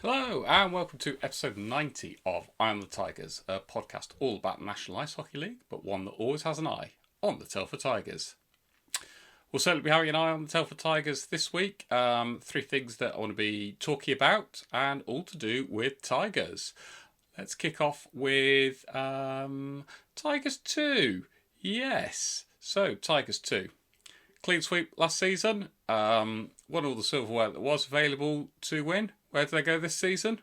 Hello and welcome to episode 90 of Eye on the Tigers, a podcast all about the National Ice Hockey League, but one that always has an eye on the Telford Tigers. We'll certainly be having an eye on the Telford Tigers this week. Three things that I want to be talking about and all to do with Tigers. Let's kick off with Tigers 2. Yes, so Tigers 2. Clean sweep last season. Won all the silverware that was available to win. Where do they go this season?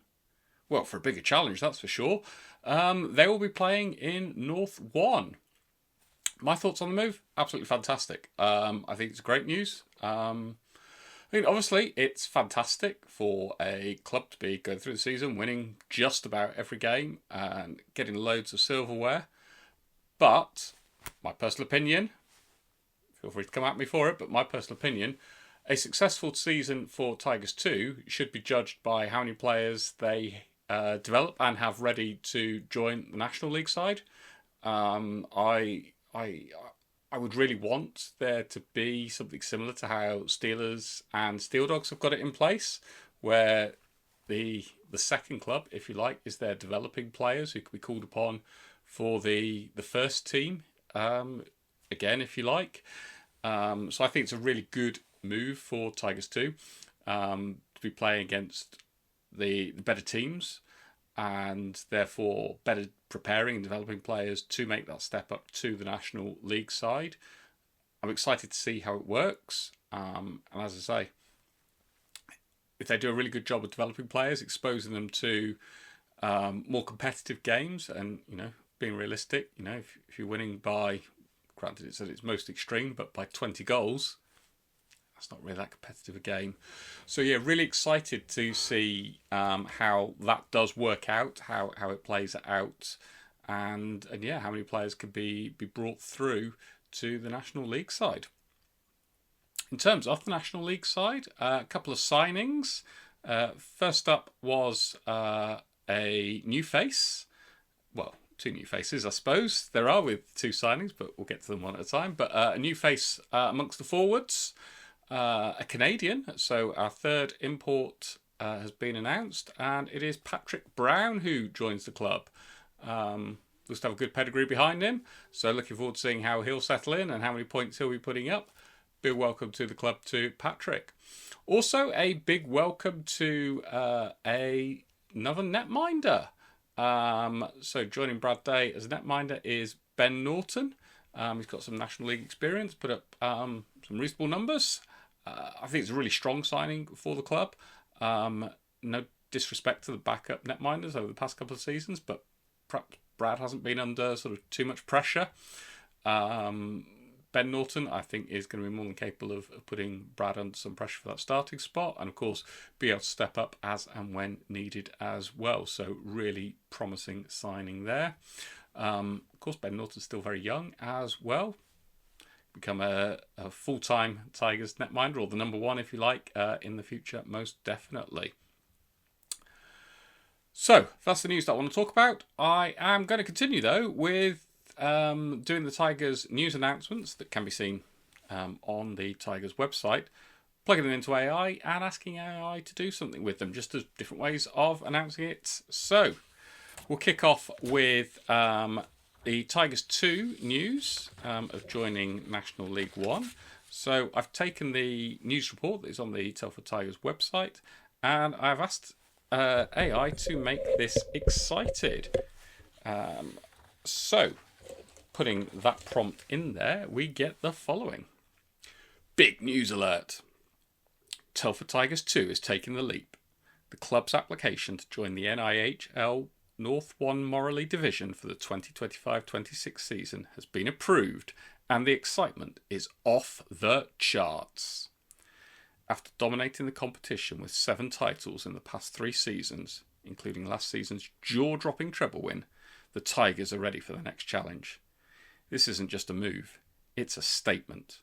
Well, for a bigger challenge, that's for sure. They will be playing in North 1. My thoughts on the move? Absolutely fantastic. I think it's great news. Obviously, it's fantastic for a club to be going through the season, winning just about every game and getting loads of silverware. But, my personal opinion, feel free to come at me for it, but my personal opinion, a successful season for Tigers 2 should be judged by how many players they develop and have ready to join the National League side. I would really want there to be something similar to how Steelers and Steel Dogs have got it in place, where the second club, if you like, is their developing players who can be called upon for the first team, again, if you like. So I think it's a really good move for Tigers 2 to be playing against the better teams and therefore better preparing and developing players to make that step up to the National League side. I'm excited to see how it works. And as I say, if they do a really good job of developing players, exposing them to more competitive games and, being realistic, if you're winning by, granted it's at its most extreme, but by 20 goals, it's not really that competitive a game. So yeah, really excited to see how that does work out, how it plays out, and yeah, how many players could be brought through to the National League side. In terms of the National League side, a couple of signings. First up was a new face. Well, two new faces, I suppose. There are with two signings, but we'll get to them one at a time. But a new face amongst the forwards. A Canadian, so our third import has been announced, and it is Patrick Brown who joins the club. Looks to have a good pedigree behind him, so looking forward to seeing how he'll settle in and how many points he'll be putting up. Big welcome to the club to Patrick. Also, a big welcome to another netminder. So joining Brad Day as a netminder is Ben Norton. He's got some National League experience, put up some reasonable numbers. I think it's a really strong signing for the club. No disrespect to the backup netminders over the past couple of seasons, but perhaps Brad hasn't been under sort of too much pressure. Ben Norton, I think, is going to be more than capable of putting Brad under some pressure for that starting spot, and of course be able to step up as and when needed as well. So really promising signing there. Of course, Ben Norton's still very young as well. Become a full-time Tigers netminder, or the number one, if you like, in the future, most definitely. So, that's the news that I want to talk about. I am going to continue, though, with doing the Tigers news announcements that can be seen on the Tigers website, plugging them into AI and asking AI to do something with them, just as different ways of announcing it. So, we'll kick off with the Tigers 2 news of joining National League 1. So I've taken the news report that is on the Telford Tigers website, and I've asked AI to make this excited. So putting that prompt in there, we get the following. Big news alert. Telford Tigers 2 is taking the leap. The club's application to join the NIHL North 1 Morley Division for the 2025-26 season has been approved, and the excitement is off the charts. After dominating the competition with 7 titles in the past 3 seasons, including last season's jaw-dropping treble win, the Tigers are ready for the next challenge. This isn't just a move, it's a statement.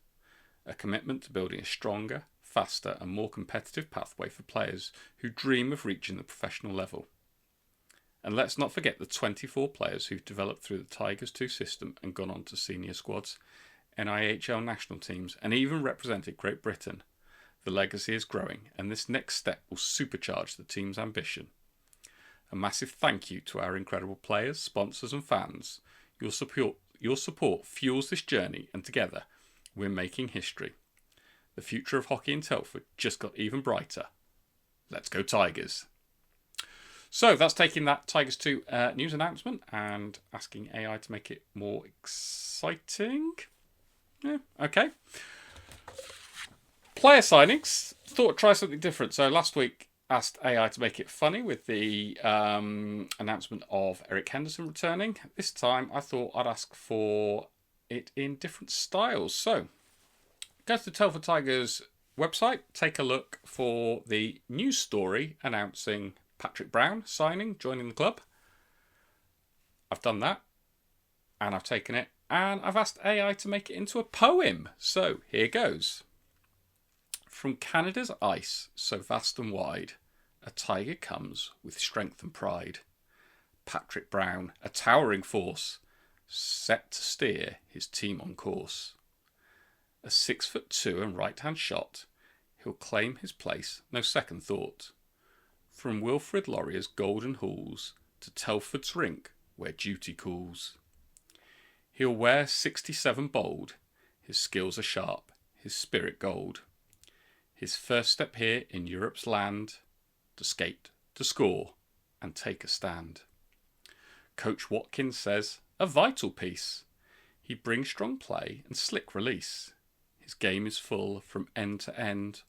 A commitment to building a stronger, faster and more competitive pathway for players who dream of reaching the professional level. And let's not forget the 24 players who've developed through the Tigers 2 system and gone on to senior squads, NIHL national teams, and even represented Great Britain. the legacy is growing, and this next step will supercharge the team's ambition. A massive thank you to our incredible players, sponsors and fans. Your support fuels this journey, and together we're making history. The future of hockey in Telford just got even brighter. Let's go Tigers. So that's taking that Tigers 2 news announcement and asking AI to make it more exciting. Yeah, okay. Player signings. Thought I'd try something different. So last week asked AI to make it funny with the announcement of Eric Henderson returning. This time I thought I'd ask for it in different styles. So go to the Telford Tigers website, take a look for the news story announcing Patrick Brown joining the club. I've done that, and I've taken it, and I've asked AI to make it into a poem. So here goes. From Canada's ice, so vast and wide, a tiger comes with strength and pride. Patrick Brown, a towering force, set to steer his team on course. A 6'2" and right-hand shot, he'll claim his place, no second thought. From Wilfrid Laurier's golden halls to Telford's rink where duty calls. He'll wear 67 bold, his skills are sharp, his spirit gold. His first step here in Europe's land, to skate, to score, and take a stand. Coach Watkins says, a vital piece. He brings strong play and slick release. His game is full from end to end.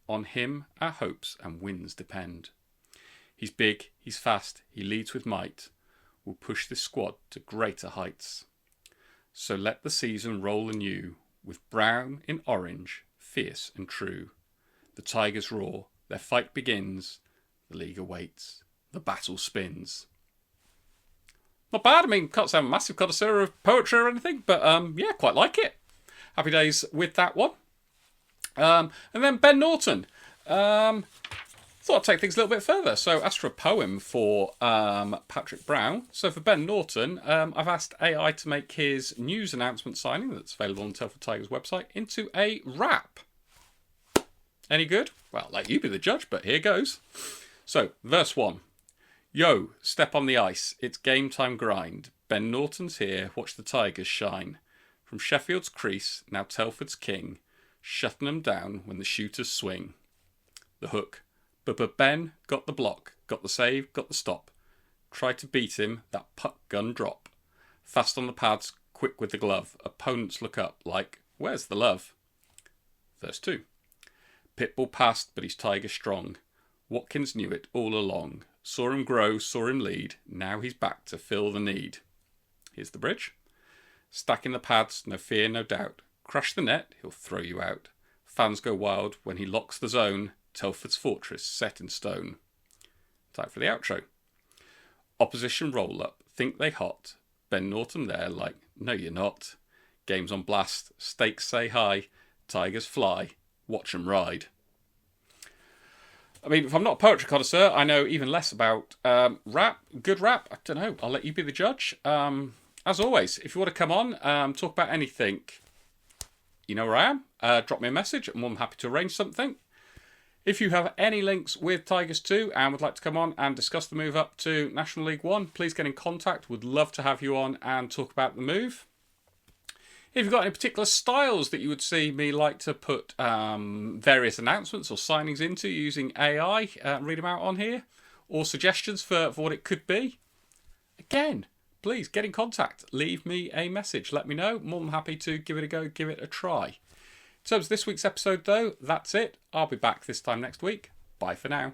On him our hopes and wins depend. He's big, he's fast, he leads with might. Will push this squad to greater heights. So let the season roll anew, with Brown in orange, fierce and true. The Tigers roar, their fight begins. The league awaits, the battle spins. Not bad, I mean, can't say I'm a massive connoisseur of poetry or anything, but yeah, quite like it. Happy days with that one. And then Ben Norton. Thought I'd take things a little bit further. So asked for a poem for Patrick Brown. So for Ben Norton, I've asked AI to make his news announcement signing that's available on the Telford Tigers website into a rap. Any good? Well, let you be the judge, but here goes. So, verse 1. Yo, step on the ice. It's game time grind. Ben Norton's here. Watch the Tigers shine. From Sheffield's crease, now Telford's king. Shutting them down when the shooters swing. The hook. But Ben got the block, got the save, got the stop. Tried to beat him, that puck gun drop. Fast on the pads, quick with the glove. Opponents look up like, where's the love? Verse 2. Pitbull passed, but he's Tiger strong. Watkins knew it all along. Saw him grow, saw him lead. Now he's back to fill the need. Here's the bridge. Stacking the pads, no fear, no doubt. Crush the net, he'll throw you out. Fans go wild when he locks the zone. Telford's fortress set in stone. Time for the outro. Opposition roll up, think they hot. Ben Norton there like, no you're not. Game's on blast, stakes say high. Tigers fly, watch 'em ride. I mean, if I'm not a poetry connoisseur, I know even less about rap. Good rap, I don't know. I'll let you be the judge. As always, if you want to come on, talk about anything, you know where I am. Drop me a message. I'm more than happy to arrange something. If you have any links with Tigers 2 and would like to come on and discuss the move up to National League 1, please get in contact. Would love to have you on and talk about the move. If you've got any particular styles that you would see me like to put various announcements or signings into using AI, read them out on here, or suggestions for what it could be, again, please get in contact. Leave me a message. Let me know. More than happy to give it a go, give it a try. In terms of this week's episode, though, that's it. I'll be back this time next week. Bye for now.